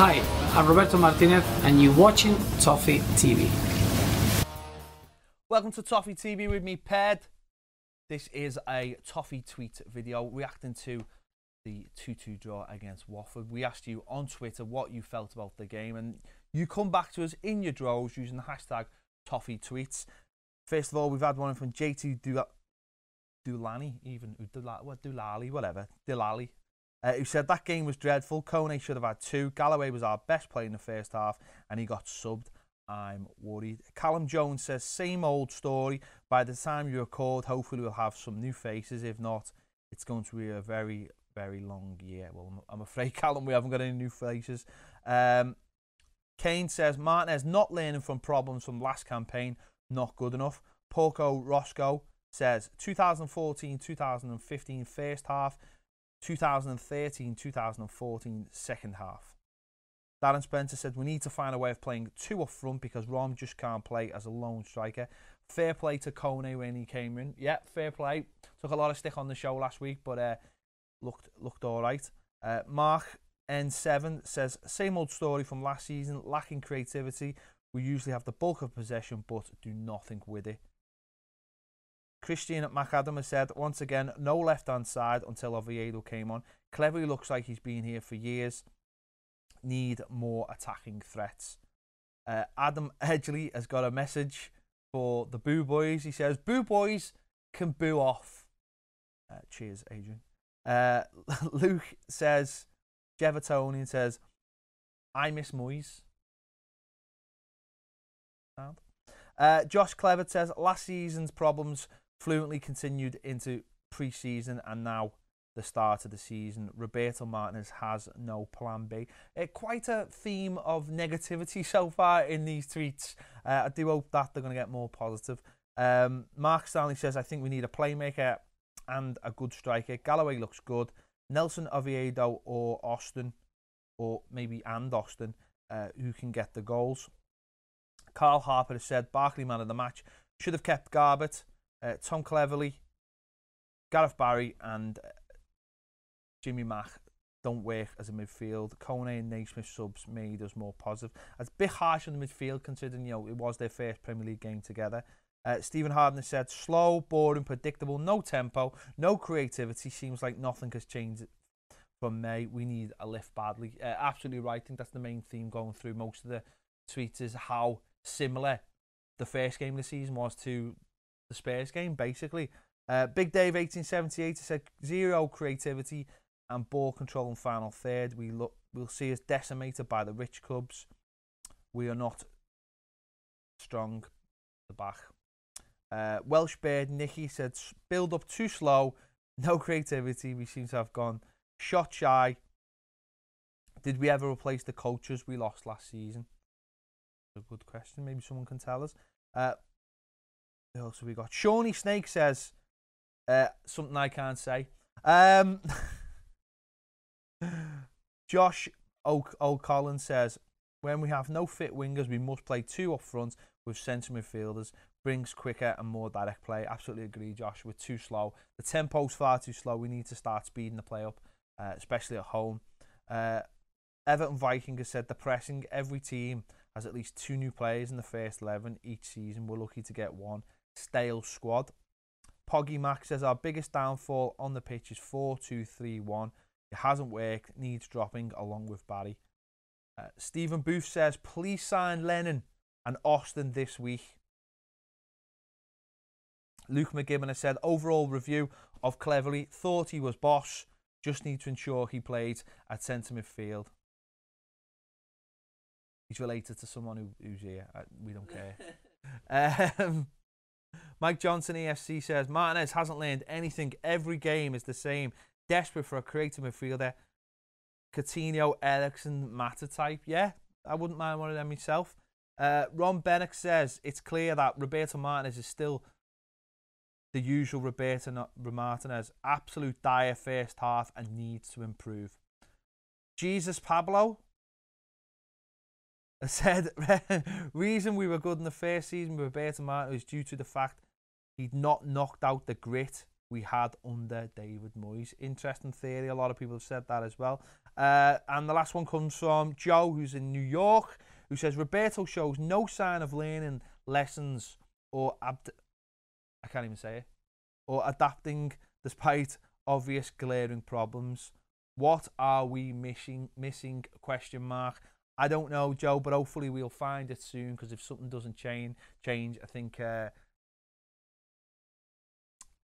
Hi, I'm Roberto Martinez and you're watching Toffee TV. Welcome to Toffee TV with me, Ped. This is a Toffee tweet video reacting to the 2-2 draw against Watford. We asked you on Twitter what you felt about the game, and you come back to us in your droves using the hashtag ToffeeTweets. First of all, we've had one from JT Dulani, who said that game was dreadful. Kone should have had 2. Galloway was our best player in the first half and he got subbed. I'm worried. Callum Jones says, same old story. By the time you record, hopefully we'll have some new faces. If not, it's going to be a very, very long year. Well, I'm afraid, Callum, we haven't got any new faces. Kane says, Martinez not learning from problems from last campaign, not good enough. Porco Roscoe says, 2014-2015 first half, 2013-2014 second half. Darren Spencer said, we need to find a way of playing 2 up front because Rom just can't play as a lone striker. Fair play to Kone when he came in. Yeah, fair play. Took a lot of stick on the show last week, but looked all right. Mark N7 says, same old story from last season, lacking creativity. We usually have the bulk of possession, but do nothing with it. Christian McAdam has said, once again, no left-hand side until Oviedo came on. Cleverly looks like he's been here for years. Need more attacking threats. Adam Edgley has got a message for the Boo Boys. He says, Boo Boys can boo off. Cheers, Adrian. Luke says, Jevertonian says, I miss Moyes. Josh Clever says, last season's problems fluently continued into pre-season and now the start of the season. Roberto Martinez has no plan B. Quite a theme of negativity so far in these tweets. I do hope that they're going to get more positive. Mark Stanley says, I think we need a playmaker and a good striker. Galloway looks good. Nelson, Oviedo or Austin, or maybe Austin, who can get the goals. Carl Harper has said, Barkley man of the match. Should have kept Garbett. Tom Cleverley, Gareth Barry and Jimmy Mack don't work as a midfield. Kone and Naismith subs made us more positive. It's a bit harsh on the midfield considering, you know, it was their first Premier League game together. Stephen Harden said, slow, boring, predictable, no tempo, no creativity. Seems like nothing has changed from May. We need a lift badly. Absolutely right. I think that's the main theme going through most of the tweets is how similar the first game of the season was to the Spurs game, basically. Big Dave 1878 said, zero creativity and ball control in final third. We'll see us decimated by the rich clubs. We are not strong at the back. Welsh Bird Nicky said, build up too slow, no creativity. We seem to have gone shot shy. Did we ever replace the coaches we lost last season? A good question. Maybe someone can tell us. Who else have we got? Shawnee Snake says something I can't say. Josh O'Collin says, when we have no fit wingers, we must play 2 up front with centre midfielders. Brings quicker and more direct play. Absolutely agree, Josh. We're too slow. The tempo's far too slow. We need to start speeding the play up, especially at home. Everton Viking has said, the pressing. Every team has at least 2 new players in the first 11 each season. We're lucky to get 1. Stale squad. Poggy Mac says, our biggest downfall on the pitch is 4-2-3-1. It hasn't worked. Needs dropping along with Barry. Stephen Booth says, please sign Lennon and Austin this week. Luke McGibbon has said, overall review of Cleverley. Thought he was boss. Just need to ensure he played at centre midfield. He's related to someone who's here. We don't care. Mike Johnson EFC says, Martinez hasn't learned anything. Every game is the same. Desperate for a creative midfielder. Coutinho, Ericsson, Mata type. Yeah, I wouldn't mind one of them myself. Ron Bennett says, it's clear that Roberto Martinez is still the usual Roberto Martinez. Absolute dire first half and needs to improve. Jesus Pablo said, reason we were good in the first season with Roberto Martinez is due to the fact he'd not knocked out the grit we had under David Moyes. Interesting theory. A lot of people have said that as well. And the last one comes from Joe, who's in New York, who says Roberto shows no sign of learning lessons or I can't even say it, or adapting despite obvious glaring problems. What are we missing? Question mark. I don't know, Joe, but hopefully we'll find it soon, because if something doesn't change, I think,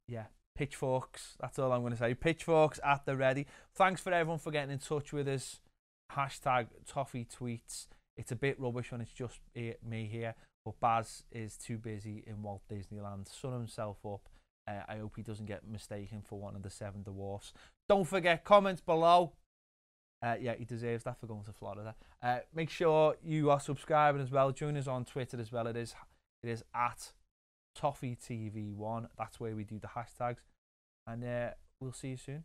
yeah, pitchforks. That's all I'm going to say. Pitchforks at the ready. Thanks for everyone for getting in touch with us. Hashtag ToffeeTweets. It's a bit rubbish when it's just me here, but Baz is too busy in Walt Disneyland, sunning himself up. I hope he doesn't get mistaken for one of the 7 dwarfs. Don't forget, comments below. Yeah, he deserves that for going to Florida. Make sure you are subscribing as well. Join us on Twitter as well. It is at ToffeeTV1. That's where we do the hashtags. And we'll see you soon.